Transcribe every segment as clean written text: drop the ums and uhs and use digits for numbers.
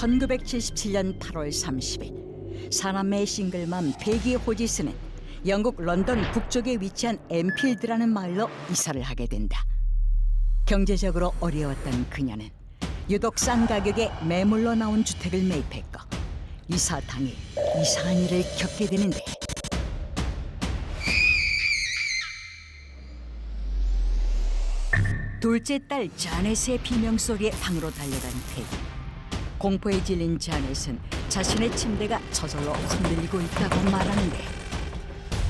1977년 8월 30일 사남매의 싱글맘 베기 호지스는 영국 런던 북쪽에 위치한 엠필드라는 마을로 이사를 하게 된다. 경제적으로 어려웠던 그녀는 유독 싼 가격에 매물로 나온 주택을 매입했고 이사 당일 이상한 일을 겪게 되는데 둘째 딸 자넷의 비명소리에 방으로 달려간 페기. 공포에 질린 자넷은 자신의 침대가 저절로 흔들리고 있다고 말하는데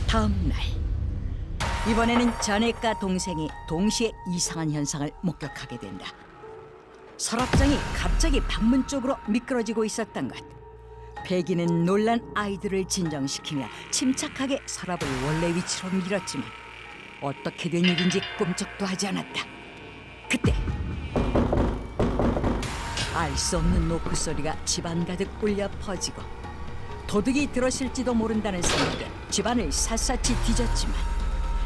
다음 날 이번에는 자넷과 동생이 동시에 이상한 현상을 목격하게 된다. 서랍장이 갑자기 방문 쪽으로 미끄러지고 있었던 것. 페기는 놀란 아이들을 진정시키며 침착하게 서랍을 원래 위치로 밀었지만 어떻게 된 일인지 꿈쩍도 하지 않았다. 그때 알 수 없는 노크 소리가 집안 가득 울려 퍼지고 도둑이 들었을지도 모른다는 생각에 집안을 샅샅이 뒤졌지만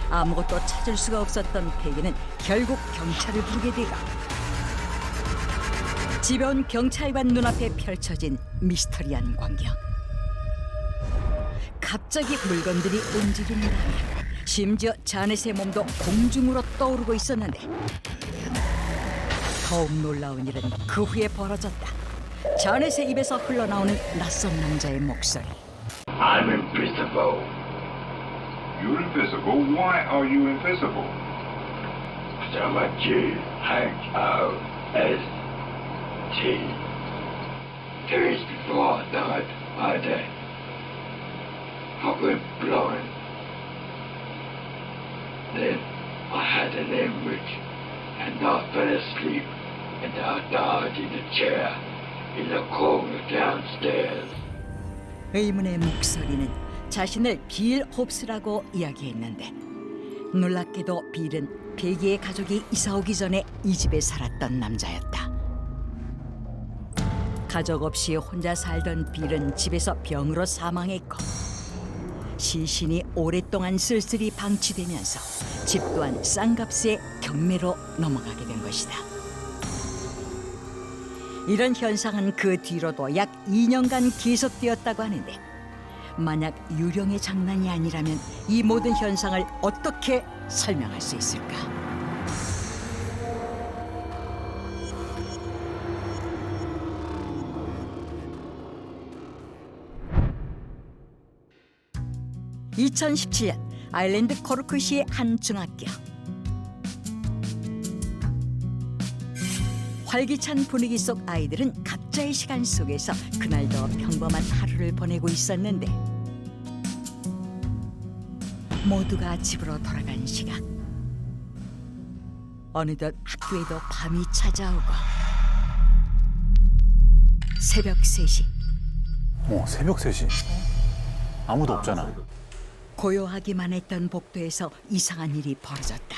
아무것도 찾을 수가 없었던 페기는 결국 경찰을 부르게 되고 집에 온 경찰관 눈앞에 펼쳐진 미스터리한 광경. 갑자기 물건들이 움직인다. 심지어 자넷의 몸도 공중으로 떠오르고 있었는데 더욱 놀라운 일은 그 후에 벌어졌다. 자넷의 입에서 흘러나오는 낯선 남자의 목소리. I'm invisible. You're invisible? Why are you invisible? So much H-O-S-T. 2 weeks before I died, I went blind. Then I had an hemorrhage and I fell asleep and I died in a chair in the corner downstairs. 의문의 목소리는 자신을 빌 홉스라고 이야기했는데 놀랍게도 빌은 베기의 가족이 이사 오기 전에 이 집에 살았던 남자였다. 가족 없이 혼자 살던 빌은 집에서 병으로 사망했고 시신이 오랫동안 쓸쓸히 방치되면서 집 또한 싼 값의 경매로 넘어가게 된 것이다. 이런 현상은 그 뒤로도 약 2년간 계속되었다고 하는데 만약 유령의 장난이 아니라면 이 모든 현상을 어떻게 설명할 수 있을까? (2017년) 아일랜드 코르크시의 한 중학교. 활기찬 분위기 속 아이들은 각자의 시간 속에서 그날도 평범한 하루를 보내고 있었는데 모두가 집으로 돌아간 시각. 어느덧 학교에도 밤이 찾아오고 새벽 3시. 새벽 3시. 아무도 없잖아. 고요하기만 했던 복도에서 이상한 일이 벌어졌다.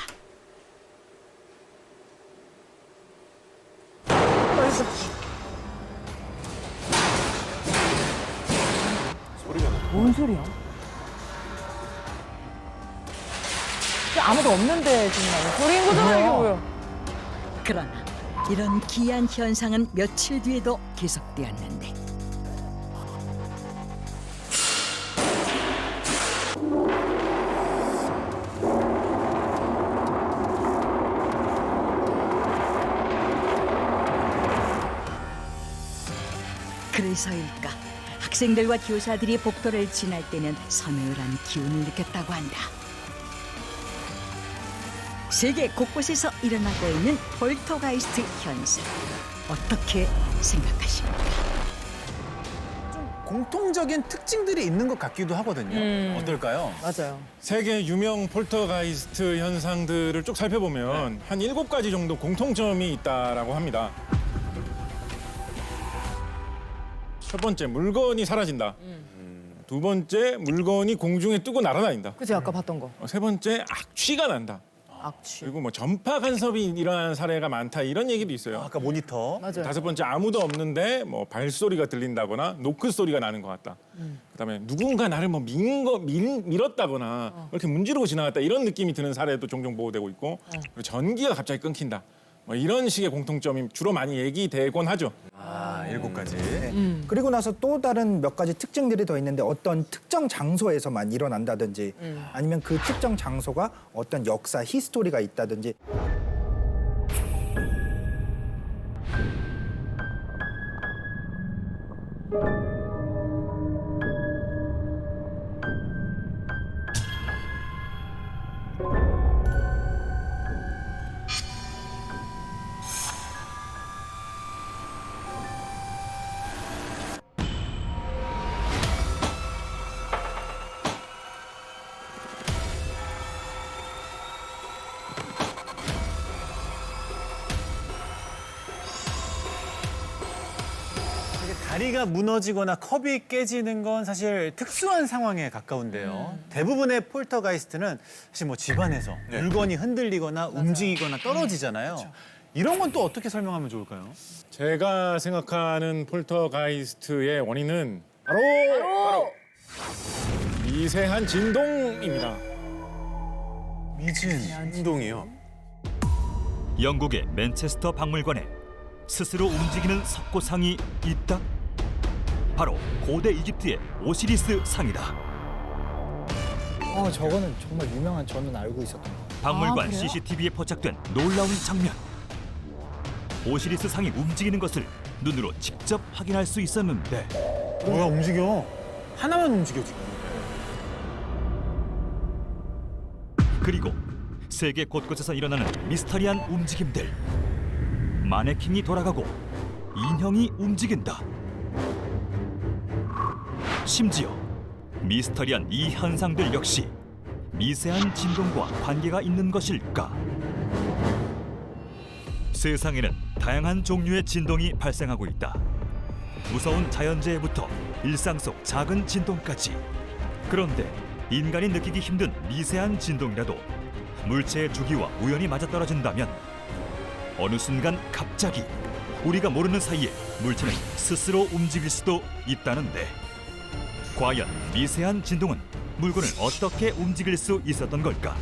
뭔 소리야? 아무도 없는데 지금 나는 소리인 거잖아 이게 뭐야? 그러나 이런 기이한 현상은 며칠 뒤에도 계속되었는데 그래서일까 학생들과 교사들이 복도를 지날 때는 서늘한 기운을 느꼈다고 한다. 세계 곳곳에서 일어나고 있는 폴터가이스트 현상. 어떻게 생각하십니까? 공통적인 특징들이 있는 것 같기도 하거든요. 어떨까요? 맞아요. 세계 유명 폴터가이스트 현상들을 쭉 살펴보면 한 7가지 정도 공통점이 있다라고 합니다. 첫 번째, 물건이 사라진다. 두 번째, 물건이 공중에 뜨고 날아다닌다. 그치 아까 봤던 거. 세 번째, 악취가 난다. 악취. 그리고 뭐 전파 간섭이 일어나는 사례가 많다 이런 얘기도 있어요. 아까 모니터. 맞아요. 다섯 번째, 아무도 없는데 뭐 발소리가 들린다거나 노크 소리가 나는 것 같다. 그다음에 누군가 나를 뭐 밀었다거나 이렇게 문지르고 지나갔다 이런 느낌이 드는 사례도 종종 보고되고 있고 그리고 전기가 갑자기 끊긴다. 뭐 이런 식의 공통점이 주로 많이 얘기되곤 하죠. 아, 7가지. 그리고 나서 또 다른 몇 가지 특징들이 더 있는데 어떤 특정 장소에서만 일어난다든지 아니면 그 특정 장소가 어떤 역사, 히스토리가 있다든지 다리가 무너지거나 컵이 깨지는 건 사실 특수한 상황에 가까운데요. 대부분의 폴터가이스트는 사실 뭐 집안에서 물건이 흔들리거나 움직이거나 떨어지잖아요. 이런 건 또 어떻게 설명하면 좋을까요? 제가 생각하는 폴터가이스트의 원인은 바로 미세한 진동입니다. 미진 운동이요. 영국의 맨체스터 박물관에 스스로 움직이는 석고상이 있다. 바로 고대 이집트의 오시리스 상이다. 저거는 정말 유명한 저는 알고 있었던 거. 박물관 그래요? CCTV에 포착된 놀라운 장면. 오시리스 상이 움직이는 것을 눈으로 직접 확인할 수 있었는데 뭐야 움직여. 하나만 움직여 지금. 그리고 세계 곳곳에서 일어나는 미스터리한 움직임들. 마네킹이 돌아가고 인형이 움직인다. 심지어 미스터리한 이 현상들 역시 미세한 진동과 관계가 있는 것일까? 세상에는 다양한 종류의 진동이 발생하고 있다. 무서운 자연재해부터 일상 속 작은 진동까지. 그런데 인간이 느끼기 힘든 미세한 진동이라도 물체의 주기와 우연히 맞아떨어진다면 어느 순간 갑자기 우리가 모르는 사이에 물체는 스스로 움직일 수도 있다는데, 과연 미세한 진동은 물건을 어떻게 움직일 수 있었던 걸까?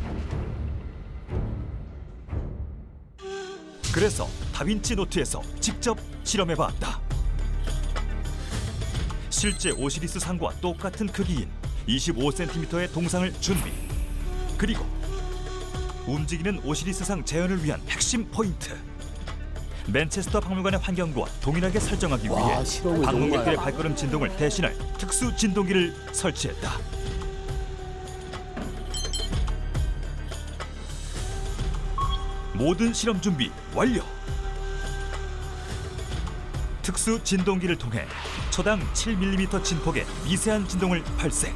그래서 다빈치 노트에서 직접 실험해봤다. 실제 오시리스 상과 똑같은 크기인 25cm의 동상을 준비. 그리고 움직이는 오시리스 상 재현을 위한 핵심 포인트. 맨체스터 박물관의 환경과 동일하게 설정하기 위해 방문객들의 발걸음 진동을 대신할 특수 진동기를 설치했다. 모든 실험 준비 완료. 특수 진동기를 통해 초당 7mm 진폭의 미세한 진동을 발생.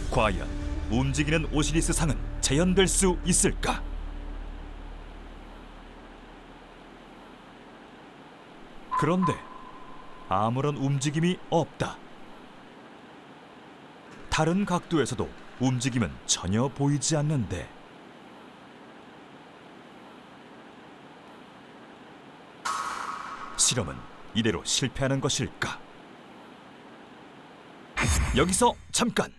과연 움직이는 오시리스 상은 재현될 수 있을까? 그런데 아무런 움직임이 없다. 다른 각도에서도 움직임은 전혀 보이지 않는데, 실험은 이대로 실패하는 것일까? 여기서 잠깐!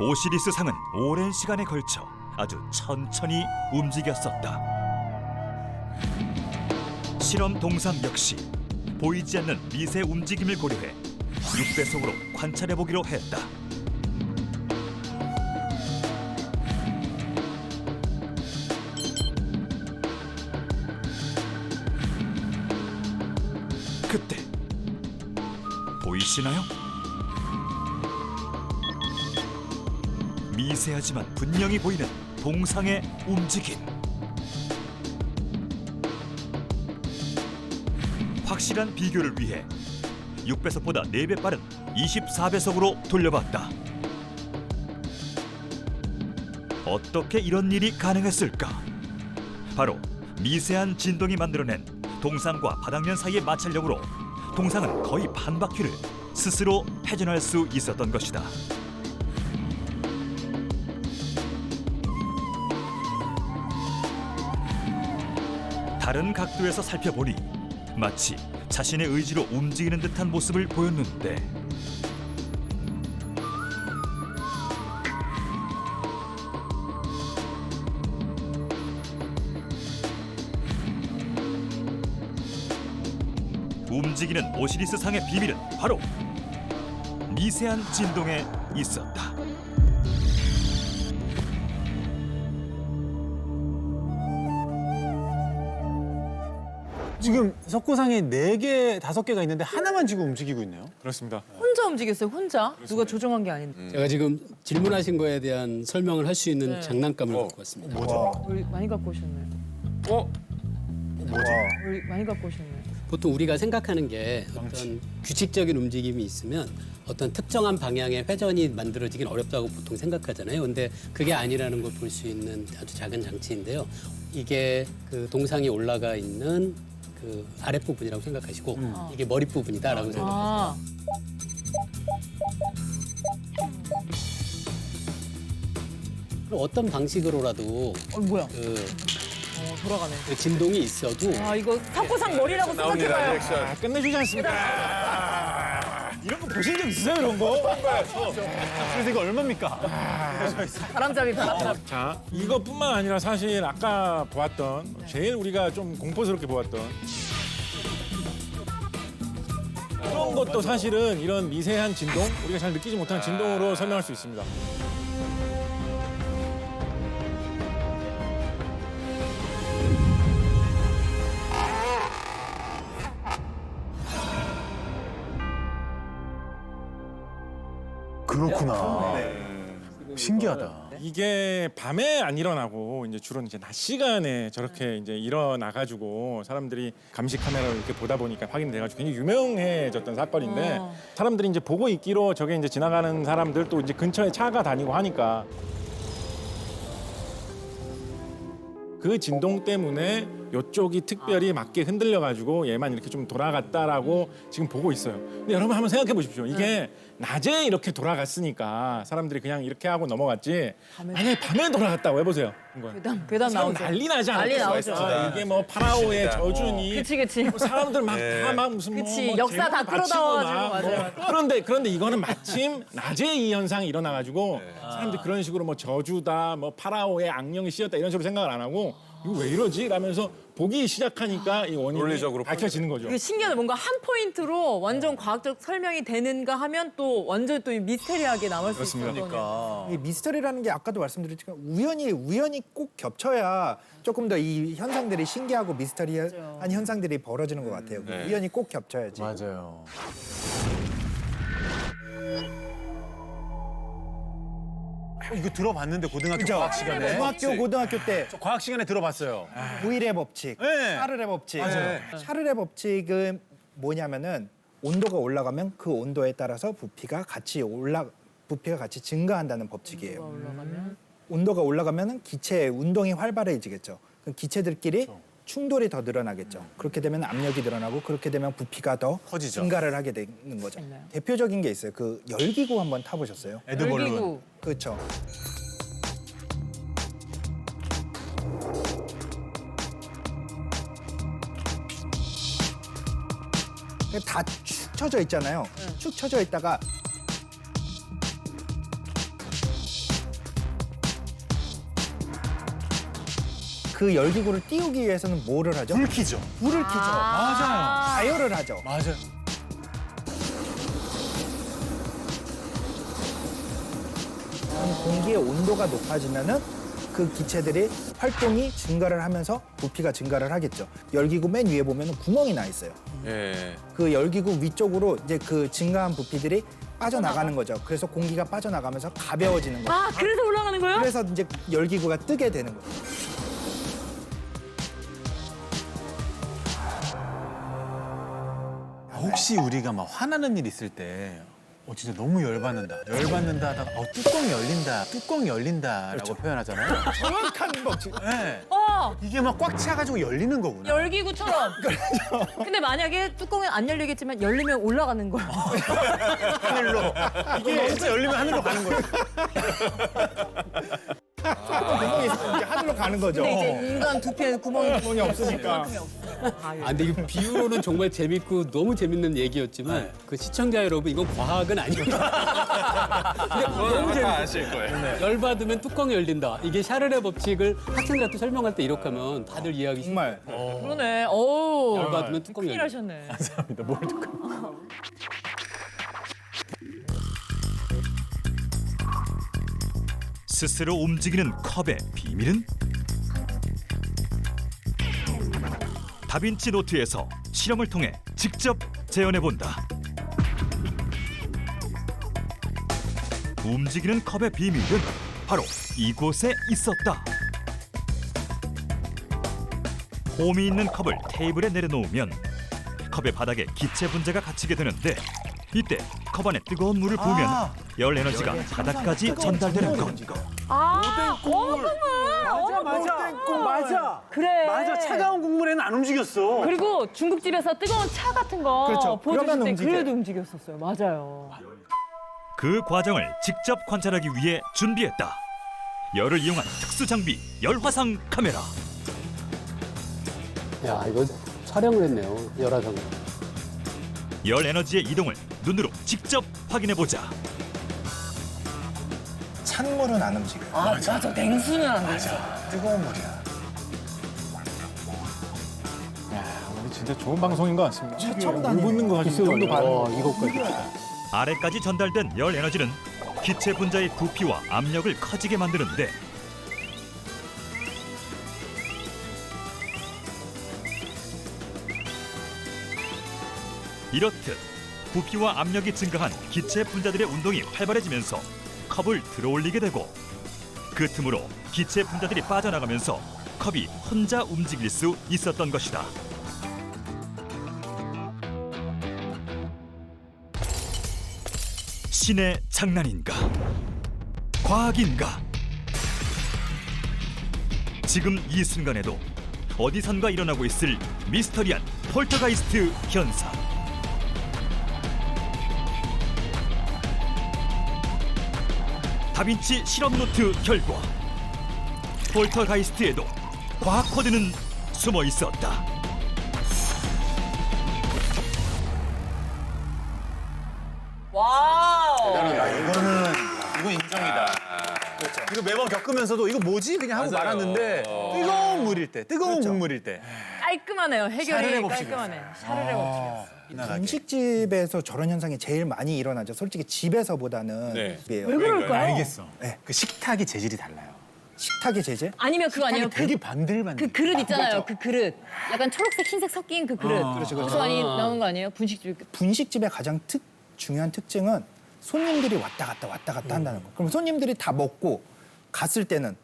오시리스 상은 오랜 시간에 걸쳐 아주 천천히 움직였었다. 실험 동상 역시 보이지 않는 미세 움직임을 고려해 6배속으로 관찰해보기로 했다. 그때 보이시나요? 미세하지만 분명히 보이는 동상의 움직임. 확실한 비교를 위해 6배속보다 4배 빠른 24배속으로 돌려봤다. 어떻게 이런 일이 가능했을까? 바로 미세한 진동이 만들어낸 동상과 바닥면 사이의 마찰력으로 동상은 거의 반 바퀴를 스스로 회전할 수 있었던 것이다. 다른 각도에서 살펴보니 마치 자신의 의지로 움직이는 듯한 모습을 보였는데, 움직이는 오시리스 상의 비밀은 바로 미세한 진동에 있었다. 지금 석고상에 4개, 5개가 있는데 하나만 지금 움직이고 있네요. 그렇습니다. 혼자 움직였어요, 혼자. 누가 조종한 게 아닌데. 제가 지금 질문하신 거에 대한 설명을 할 수 있는 장난감을 갖고 왔습니다. 우리 많이 갖고 오셨네. 우리 많이 갖고 오셨네. 보통 우리가 생각하는 게 어떤 규칙적인 움직임이 있으면 어떤 특정한 방향의 회전이 만들어지긴 어렵다고 보통 생각하잖아요. 근데 그게 아니라는 걸 볼 수 있는 아주 작은 장치인데요. 이게 그 동상이 올라가 있는 그 아랫부분이라고 생각하시고 이게 머릿부분이다라고 생각하세요. 아, 그럼 어떤 방식으로라도 뭐야? 그 돌아가네. 진동이 있어도 아, 이거 석고상 머리라고 생각해봐요. 아, 끝내주지 않습니까? 이런 거 보신 적 있어요, 이런 거? 그래서 이거 얼마입니까? 바람잡이, 바람잡이. 자, 이것뿐만 아니라 사실 아까 보았던 제일 우리가 좀 공포스럽게 보았던 이런 것도 사실은 이런 미세한 진동, 우리가 잘 느끼지 못하는 진동으로 설명할 수 있습니다. 그렇구나. 신기하다. 이게 밤에 안 일어나고 이제 주로 이제 낮 시간에 저렇게 이제 일어나가지고 사람들이 감시 카메라로 이렇게 보다 보니까 확인이 돼가지고 굉장히 유명해졌던 사건인데 사람들이 이제 보고 있기로 저게 이제 지나가는 사람들 또 이제 근처에 차가 다니고 하니까 그 진동 때문에 이쪽이 특별히 맞게 흔들려가지고 얘만 이렇게 좀 돌아갔다라고 지금 보고 있어요. 근데 여러분 한번 생각해 보십시오. 이게 낮에 이렇게 돌아갔으니까 사람들이 그냥 이렇게 하고 넘어갔지. 만약에 밤에 돌아갔다고 해보세요. 괴담 사람 나오죠. 난리 나지 난리 않았겠어요. 나오죠. 이게 뭐 파라오의 저주니. 그치. 뭐 사람들 막 다 막 무슨 그치, 뭐 역사 다 제목 바치고 끌어다와가지고, 막 맞아요. 그런데 이거는 마침 낮에 이 현상이 일어나가지고 사람들이 그런 식으로 뭐 저주다, 뭐 파라오의 악령이 씌었다 이런 식으로 생각을 안 하고 이거 왜 이러지? 라면서 보기 시작하니까 이 원인이 논리적으로 밝혀지는 거죠. 이거 신기하다. 뭔가 한 포인트로 완전 과학적 설명이 되는가 하면 또 완전 또 미스테리하게 남을 수 있어요. 그러니까. 이 미스터리라는 게 아까도 말씀드렸지만 우연히 꼭 겹쳐야 조금 더 이 현상들이 신기하고 미스터리한 현상들이 벌어지는 것 같아요. 우연히 꼭 겹쳐야지. 맞아요. 이거 들어봤는데 고등학교 과학 시간에. 고등학교 때 저 과학 시간에 들어봤어요. 보일의 법칙, 네. 샤를의 법칙. 맞아요. 샤를의 법칙은 뭐냐면은 온도가 올라가면 그 온도에 따라서 부피가 같이 증가한다는 법칙이에요. 온도가 올라가면은 기체의 운동이 활발해지겠죠. 그럼 기체들끼리 충돌이 더 늘어나겠죠. 그렇게 되면 압력이 늘어나고 그렇게 되면 부피가 더 커지죠. 증가를 하게 되는 거죠. 있나요? 대표적인 게 있어요. 그 열기구 한번 타보셨어요? 에드벌룬. 열기구. 그렇죠. 다 축 처져 있잖아요. 축 처져 있다가 그 열기구를 띄우기 위해서는 뭐를 하죠? 불 켜죠. 불을 켜죠. 맞아요. 가열을 하죠. 맞아요. 그럼 공기의 온도가 높아지면은 그 기체들이 활동이 증가를 하면서 부피가 증가를 하겠죠. 열기구 맨 위에 보면 구멍이 나 있어요. 예. 그 열기구 위쪽으로 이제 그 증가한 부피들이 빠져나가는 거죠. 그래서 공기가 빠져나가면서 가벼워지는 거죠. 아, 그래서 올라가는 거예요? 그래서 이제 열기구가 뜨게 되는 거죠. 혹시 우리가 막 화나는 일 있을 때 진짜 너무 열받는다 하다가 뚜껑이 열린다라고 표현하잖아요. 정확한 법칙. 네. 어, 이게 막 꽉 차가지고 열리는 거구나. 열기구처럼. 근데 만약에 뚜껑이 안 열리겠지만 열리면 올라가는 거야. 하늘로. 이게 진짜 열리면 하늘로 가는 거예요. 구멍이 있으면 이제 하늘로 가는 거죠. 근데 이제 인간 두피에는 구멍이 없으니까. 아, 근데 이 비유로는 정말 재밌고 너무 재밌는 얘기였지만 그 시청자 여러분 이건 과학은 아닙니다. 근데 너무 재밌을 거예요. 열받으면 뚜껑이 열린다. 이게 샤르레 법칙을 학생들한테 설명할 때 이렇게 하면 다들 이해하기 쉽죠. 정말 그러네. 오. 열받으면 뚜껑이 큰일 열린다. 하셨네. 감사합니다. 뭘 듣고. 스스로 움직이는 컵의 비밀은? 다빈치 노트에서 실험을 통해 직접 재현해 본다. 움직이는 컵의 비밀은 바로 이곳에 있었다. 홈이 있는 컵을 테이블에 내려놓으면 컵의 바닥에 기체 분자가 갇히게 되는데 이때 컵 안에 뜨거운 물을 부으면 열 에너지가 바닥까지 전달되는 것. 맞아. 그래. 맞아. 차가운 국물에는 안 움직였어. 그리고 중국집에서 뜨거운 차 같은 거 그렇죠. 보여주실 그러면 때 움직여요. 그래도 움직였었어요. 맞아요. 그 과정을 직접 관찰하기 위해 준비했다. 열을 이용한 특수 장비 열화상 카메라. 야, 이거 촬영을 했네요. 열화상으로. 열 에너지의 이동을 눈으로 직접 확인해 보자. 찬물은 안 움직여요. 아, 맞아. 냉수는 안 되죠. 뜨거운 물이야. 우리 진짜 좋은 방송인 것 같습니다. 최첨단이네요. 물 붓는 거 가지고 이 정도 반응. 이것까지. 아래까지 전달된 열 에너지는 기체 분자의 부피와 압력을 커지게 만드는데 이렇듯 부피와 압력이 증가한 기체 분자들의 운동이 활발해지면서 컵을 들어올리게 되고 그 틈으로 기체 분자들이 빠져나가면서 컵이 혼자 움직일 수 있었던 것이다. 신의 장난인가? 과학인가? 지금 이 순간에도 어디선가 일어나고 있을 미스터리한 폴터가이스트 현상. 다빈치 실험 노트 결과 폴터가이스트에도 과학 코드는 숨어 있었다. 와우. 이건 인정이다. 그렇죠. 이거 매번 겪으면서도 이거 뭐지? 그냥 하고 말았는데 뜨거운 물일 때, 뜨거운 국물일 때. 깔끔하네요. 해결이 샤르레 법칙이었어요. 깔끔하네. 샤르레 법칙이었어. 분식집에서 저런 현상이 제일 많이 일어나죠. 솔직히 집에서보다는. 왜 집이에요. 그럴까요? 알겠어. 네. 그 식탁이 재질이 달라요. 식탁의 제재? 아니면 그거 아니에요? 되게 반들반들. 그 그릇 있잖아요. 그 그릇. 약간 초록색, 흰색 섞인 그 그릇. 그렇죠, 그렇죠. 그래서 많이 나오는 거 아니에요? 분식집. 분식집의 가장 중요한 특징은 손님들이 왔다 갔다 한다는 거. 그럼 손님들이 다 먹고 갔을 때는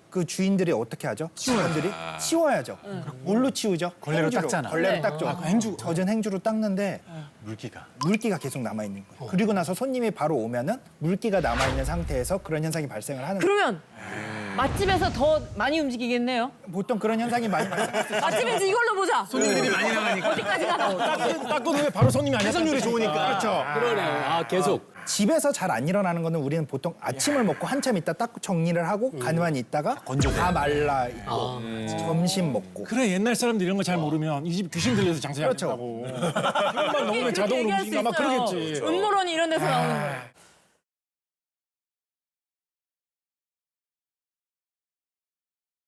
그 주인들이 어떻게 하죠? 직원들이 치워야죠. 뭘로 치우죠? 걸레로 행주로. 닦잖아. 걸레로 네. 닦죠. 젖은 행주로 닦는데 물기가 계속 남아 있는 거예요. 그리고 나서 손님이 바로 오면은 물기가 남아 있는 상태에서 그런 현상이 발생을 하는 거예요. 그러면 맛집에서 더 많이 움직이겠네요. 보통 그런 현상이 많이 발생해요. 맛집에서 이걸로 보자. 손님들이 많이 나가니까. 어디까지 가나? 닦고 놓으면 바로 손님이 아니야. 해산율이 좋으니까. 그렇죠. 그러네요. 아, 계속. 집에서 잘 안 일어나는 거는 우리는 보통 아침을 먹고 한참 있다 딱 정리를 하고 가만히 있다가 다 말라 있고 점심 먹고 그래 옛날 사람들 이런 거 잘 모르면 이 집 귀신 들려서 장사해야 그렇죠. 된다고. 이것만 먹으면 자동으로 움직인다 막 그러겠지. 음모론이 이런 데서 나오는 거예요.